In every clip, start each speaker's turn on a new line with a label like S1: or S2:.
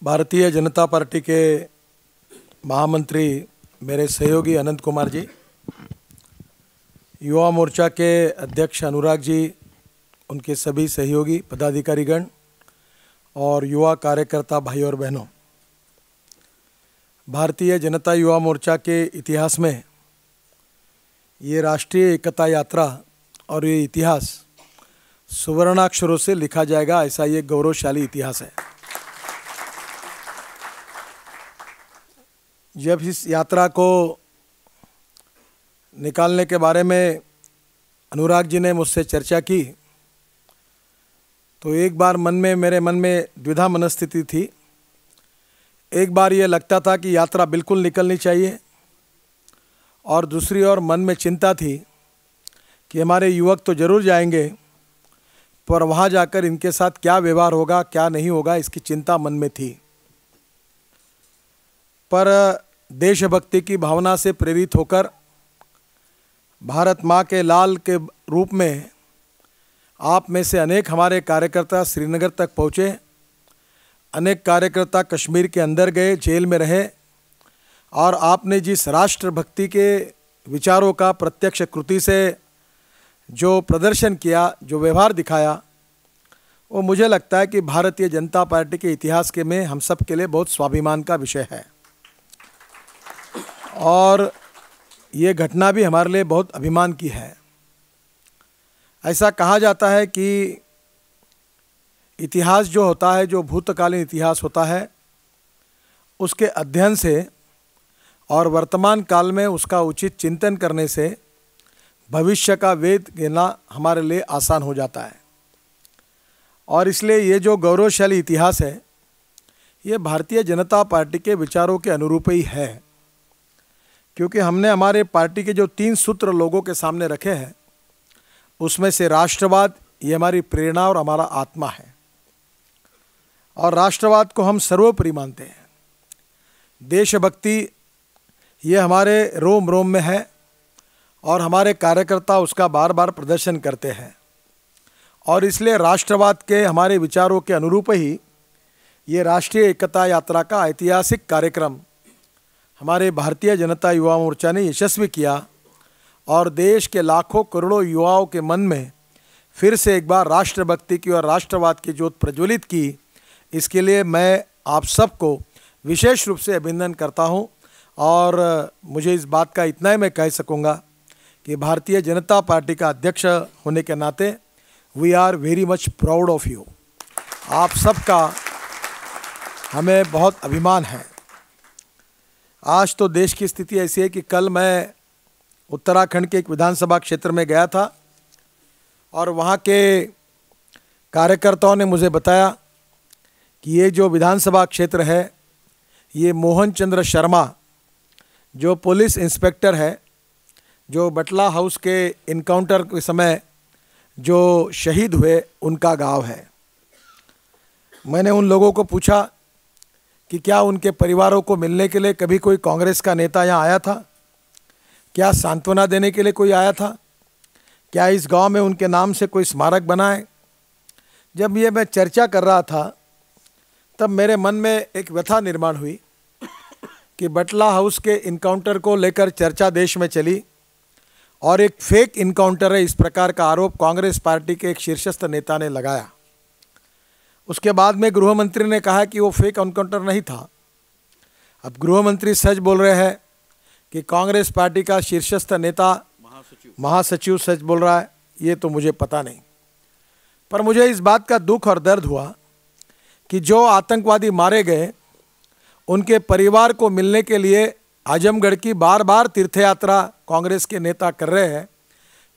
S1: Bharatiya Janata party के महामंत्री मेरे सहयोगी अनंत कुमार जी, युवा मोर्चा के अध्यक्ष अनुराग जी, उनके सभी सहयोगी पदाधिकारीगण और युवा कार्यकर्ता भाई और बहनों, भारतीय जनता युवा मोर्चा के इतिहास में ये राष्ट्रीय एकता यात्रा और ये इतिहास सुवर्णाक्षरों से लिखा जाएगा, ऐसा ये गौरवशाली इतिहास है। जब इस यात्रा को निकालने के बारे में अनुराग जी ने मुझसे चर्चा की तो एक बार मेरे मन में द्विधा मनस्थिति थी। एक बार ये लगता था कि यात्रा बिल्कुल निकलनी चाहिए और दूसरी ओर मन में चिंता थी कि हमारे युवक तो ज़रूर जाएंगे, पर वहाँ जाकर इनके साथ क्या व्यवहार होगा, क्या नहीं होगा, इसकी चिंता मन में थी। पर देशभक्ति की भावना से प्रेरित होकर भारत माँ के लाल के रूप में आप में से अनेक हमारे कार्यकर्ता श्रीनगर तक पहुँचे, अनेक कार्यकर्ता कश्मीर के अंदर गए, जेल में रहे, और आपने जिस राष्ट्रभक्ति के विचारों का प्रत्यक्ष कृति से जो प्रदर्शन किया, जो व्यवहार दिखाया, वो मुझे लगता है कि भारतीय जनता पार्टी के इतिहास के में हम सब के लिए बहुत स्वाभिमान का विषय है। और ये घटना भी हमारे लिए बहुत अभिमान की है। ऐसा कहा जाता है कि इतिहास जो होता है, जो भूतकालीन इतिहास होता है, उसके अध्ययन से और वर्तमान काल में उसका उचित चिंतन करने से भविष्य का वेद लेना हमारे लिए आसान हो जाता है। और इसलिए ये जो गौरवशाली इतिहास है, ये भारतीय जनता पार्टी के विचारों के अनुरूप ही है, क्योंकि हमने हमारे पार्टी के जो 3 सूत्र लोगों के सामने रखे हैं, उसमें से राष्ट्रवाद ये हमारी प्रेरणा और हमारा आत्मा है, और राष्ट्रवाद को हम सर्वोपरि मानते हैं। देशभक्ति ये हमारे रोम रोम में है और हमारे कार्यकर्ता उसका बार बार प्रदर्शन करते हैं, और इसलिए राष्ट्रवाद के हमारे विचारों के अनुरूप ही ये राष्ट्रीय एकता यात्रा का ऐतिहासिक कार्यक्रम हमारे भारतीय जनता युवा मोर्चा ने यशस्वी किया और देश के लाखों करोड़ों युवाओं के मन में फिर से एक बार राष्ट्रभक्ति की और राष्ट्रवाद की ज्योत प्रज्वलित की। इसके लिए मैं आप सबको विशेष रूप से अभिनंदन करता हूं, और मुझे इस बात का इतना ही मैं कह सकूंगा कि भारतीय जनता पार्टी का अध्यक्ष होने के नाते we are very much proud of you. आप सबका हमें बहुत अभिमान है। आज तो देश की स्थिति ऐसी है कि कल मैं उत्तराखंड के एक विधानसभा क्षेत्र में गया था और वहाँ के कार्यकर्ताओं ने मुझे बताया कि ये जो विधानसभा क्षेत्र है, ये मोहन चंद्र शर्मा जो पुलिस इंस्पेक्टर है, जो बटला हाउस के इनकाउंटर के समय जो शहीद हुए, उनका गांव है। मैंने उन लोगों को पूछा कि क्या उनके परिवारों को मिलने के लिए कभी कोई कांग्रेस का नेता यहाँ आया था? क्या सांत्वना देने के लिए कोई आया था? क्या इस गांव में उनके नाम से कोई स्मारक बना है? जब ये मैं चर्चा कर रहा था तब मेरे मन में एक व्यथा निर्माण हुई कि बटला हाउस के इनकाउंटर को लेकर चर्चा देश में चली और एक फेक इनकाउंटर है, इस प्रकार का आरोप कांग्रेस पार्टी के एक शीर्षस्थ नेता ने लगाया। उसके बाद में गृह मंत्री ने कहा कि वो फेक एनकाउंटर नहीं था। अब गृह मंत्री सच बोल रहे हैं कि कांग्रेस पार्टी का शीर्षस्थ नेता महासचिव सच बोल रहा है, ये तो मुझे पता नहीं। पर मुझे इस बात का दुख और दर्द हुआ कि जो आतंकवादी मारे गए, उनके परिवार को मिलने के लिए आजमगढ़ की बार बार तीर्थयात्रा कांग्रेस के नेता कर रहे हैं,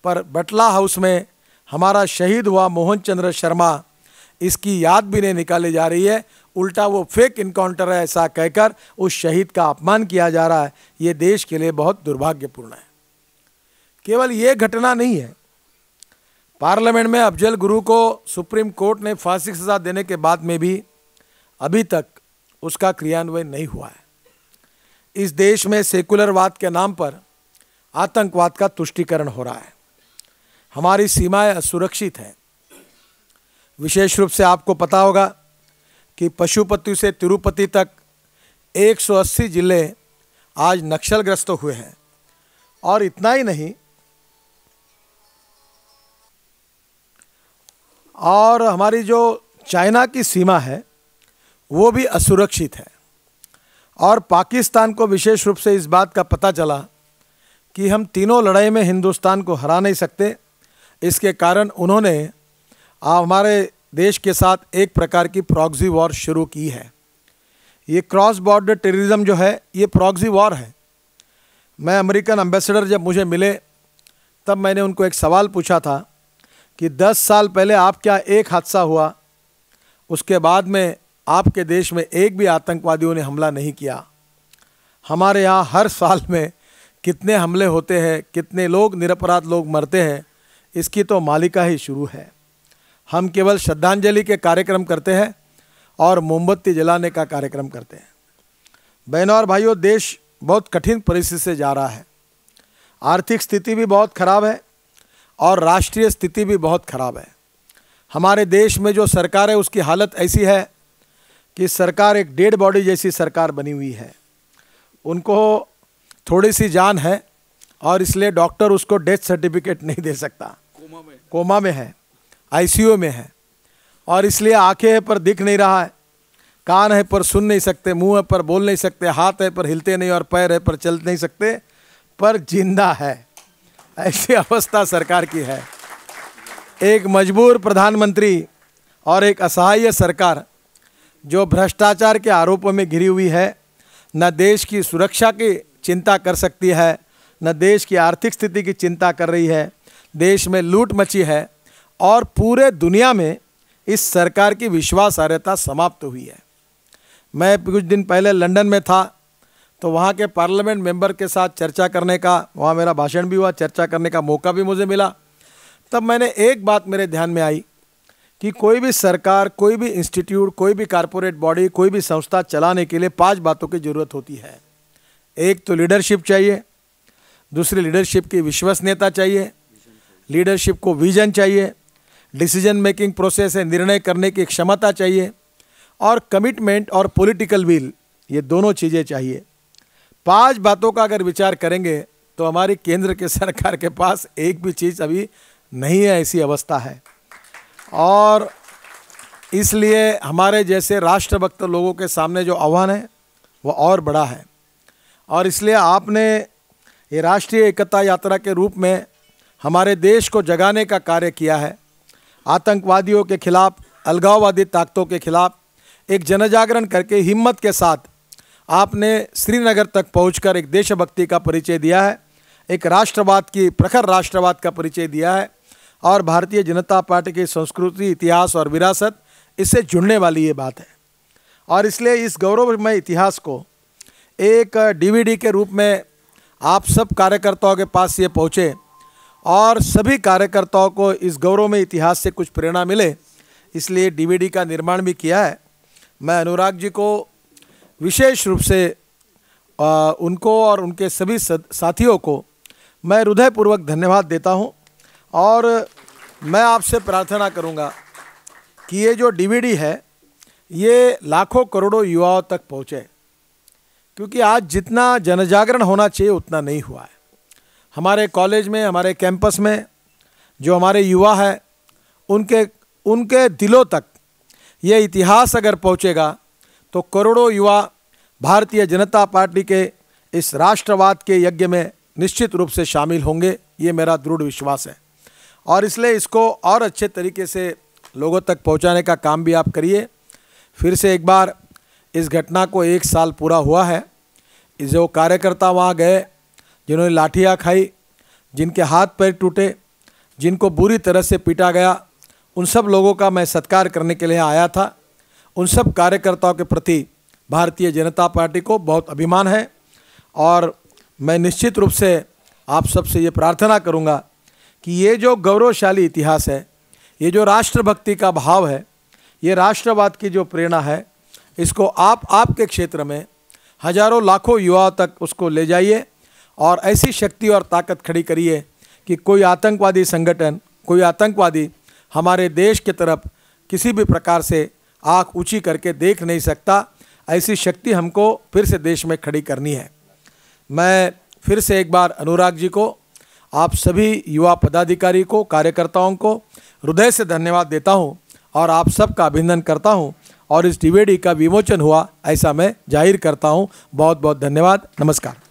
S1: पर बटला हाउस में हमारा शहीद हुआ मोहन चंद्र शर्मा, इसकी याद भी नहीं निकाली जा रही है। उल्टा वो फेक इनकाउंटर है ऐसा कहकर उस शहीद का अपमान किया जा रहा है। ये देश के लिए बहुत दुर्भाग्यपूर्ण है। केवल ये घटना नहीं है, पार्लियामेंट में अफजल गुरु को सुप्रीम कोर्ट ने फांसी की सजा देने के बाद में भी अभी तक उसका क्रियान्वयन नहीं हुआ है। इस देश में सेकुलरवाद के नाम पर आतंकवाद का तुष्टीकरण हो रहा है। हमारी सीमाएं असुरक्षित हैं। विशेष रूप से आपको पता होगा कि पशुपति से तिरुपति तक 180 जिले आज नक्सलग्रस्त हुए हैं। और इतना ही नहीं, और हमारी जो चाइना की सीमा है वो भी असुरक्षित है। और पाकिस्तान को विशेष रूप से इस बात का पता चला कि हम तीनों लड़ाई में हिंदुस्तान को हरा नहीं सकते। इसके कारण उन्होंने हमारे देश के साथ एक प्रकार की प्रॉक्सी वॉर शुरू की है। ये क्रॉस बॉर्डर टेररिज्म जो है ये प्रॉक्सी वॉर है। मैं अमेरिकन एम्बेसडर जब मुझे मिले तब मैंने उनको एक सवाल पूछा था कि 10 साल पहले आप क्या एक हादसा हुआ उसके बाद में आपके देश में एक भी आतंकवादियों ने हमला नहीं किया। हमारे यहाँ हर साल में कितने हमले होते हैं, कितने लोग निरपराध लोग मरते हैं, इसकी तो मालिका ही शुरू है। हम केवल श्रद्धांजलि के कार्यक्रम करते हैं और मोमबत्ती जलाने का कार्यक्रम करते हैं। बहनों और भाइयों, देश बहुत कठिन परिस्थिति से जा रहा है। आर्थिक स्थिति भी बहुत खराब है और राष्ट्रीय स्थिति भी बहुत खराब है। हमारे देश में जो सरकार है उसकी हालत ऐसी है कि सरकार एक डेड बॉडी जैसी सरकार बनी हुई है। उनको थोड़ी सी जान है और इसलिए डॉक्टर उसको डेथ सर्टिफिकेट नहीं दे सकता। कोमा में है, आईसीयू में है, और इसलिए आंखें हैं पर दिख नहीं रहा है, कान है पर सुन नहीं सकते, मुंह है पर बोल नहीं सकते, हाथ है पर हिलते नहीं और पैर है पर चल नहीं सकते, पर जिंदा है। ऐसी अवस्था सरकार की है। एक मजबूर प्रधानमंत्री और एक असहाय सरकार जो भ्रष्टाचार के आरोपों में घिरी हुई है, न देश की सुरक्षा की चिंता कर सकती है, न देश की आर्थिक स्थिति की चिंता कर रही है। देश में लूट मची है और पूरे दुनिया में इस सरकार की विश्वासार्हता समाप्त हुई है। मैं कुछ दिन पहले लंदन में था तो वहाँ के पार्लियामेंट मेंबर के साथ चर्चा करने का, वहाँ मेरा भाषण भी हुआ, चर्चा करने का मौका भी मुझे मिला। तब मैंने एक बात मेरे ध्यान में आई कि कोई भी सरकार, कोई भी इंस्टीट्यूट, कोई भी कॉरपोरेट बॉडी, कोई भी संस्था चलाने के लिए 5 बातों की ज़रूरत होती है। एक तो लीडरशिप चाहिए, दूसरी लीडरशिप की विश्वसनीयता चाहिए, लीडरशिप को विजन चाहिए, डिसीजन मेकिंग प्रोसेस है, निर्णय करने की क्षमता चाहिए, और कमिटमेंट और पॉलिटिकल विल, ये दोनों चीज़ें चाहिए। 5 बातों का अगर विचार करेंगे तो हमारी केंद्र के सरकार के पास एक भी चीज़ अभी नहीं है, ऐसी अवस्था है। और इसलिए हमारे जैसे राष्ट्रभक्त लोगों के सामने जो आह्वान है वो और बड़ा है। और इसलिए आपने ये राष्ट्रीय एकता यात्रा के रूप में हमारे देश को जगाने का कार्य किया है। आतंकवादियों के खिलाफ, अलगाववादी ताकतों के खिलाफ एक जनजागरण करके हिम्मत के साथ आपने श्रीनगर तक पहुंचकर एक देशभक्ति का परिचय दिया है, एक राष्ट्रवाद की, प्रखर राष्ट्रवाद का परिचय दिया है। और भारतीय जनता पार्टी की संस्कृति, इतिहास और विरासत इससे जुड़ने वाली ये बात है। और इसलिए इस गौरवमय इतिहास को एक डीवीडी के रूप में आप सब कार्यकर्ताओं के पास ये पहुँचे और सभी कार्यकर्ताओं को इस गौरवमय इतिहास से कुछ प्रेरणा मिले, इसलिए डीवीडी का निर्माण भी किया है। मैं अनुराग जी को विशेष रूप से उनको और उनके सभी साथियों को मैं हृदयपूर्वक धन्यवाद देता हूं। और मैं आपसे प्रार्थना करूंगा कि ये जो डीवीडी है ये लाखों करोड़ों युवाओं तक पहुंचे, क्योंकि आज जितना जनजागरण होना चाहिए उतना नहीं हुआ है। हमारे कॉलेज में, हमारे कैंपस में जो हमारे युवा हैं उनके दिलों तक ये इतिहास अगर पहुंचेगा तो करोड़ों युवा भारतीय जनता पार्टी के इस राष्ट्रवाद के यज्ञ में निश्चित रूप से शामिल होंगे, ये मेरा दृढ़ विश्वास है। और इसलिए इसको और अच्छे तरीके से लोगों तक पहुंचाने का काम भी आप करिए। फिर से एक बार इस घटना को 1 साल पूरा हुआ है। जो कार्यकर्ता वहाँ गए, जिन्होंने लाठियाँ खाई, जिनके हाथ पैर टूटे, जिनको बुरी तरह से पीटा गया, उन सब लोगों का मैं सत्कार करने के लिए आया था। उन सब कार्यकर्ताओं के प्रति भारतीय जनता पार्टी को बहुत अभिमान है। और मैं निश्चित रूप से आप सबसे ये प्रार्थना करूँगा कि ये जो गौरवशाली इतिहास है, ये जो राष्ट्रभक्ति का भाव है, ये राष्ट्रवाद की जो प्रेरणा है, इसको आप आपके क्षेत्र में हजारों लाखों युवाओं तक उसको ले जाइए और ऐसी शक्ति और ताकत खड़ी करिए कि कोई आतंकवादी संगठन, कोई आतंकवादी हमारे देश की तरफ किसी भी प्रकार से आँख ऊंची करके देख नहीं सकता, ऐसी शक्ति हमको फिर से देश में खड़ी करनी है। मैं फिर से एक बार अनुराग जी को, आप सभी युवा पदाधिकारी को, कार्यकर्ताओं को हृदय से धन्यवाद देता हूं और आप सबका अभिनंदन करता हूं और इस डीवीडी का विमोचन हुआ ऐसा मैं जाहिर करता हूं। बहुत बहुत धन्यवाद। नमस्कार।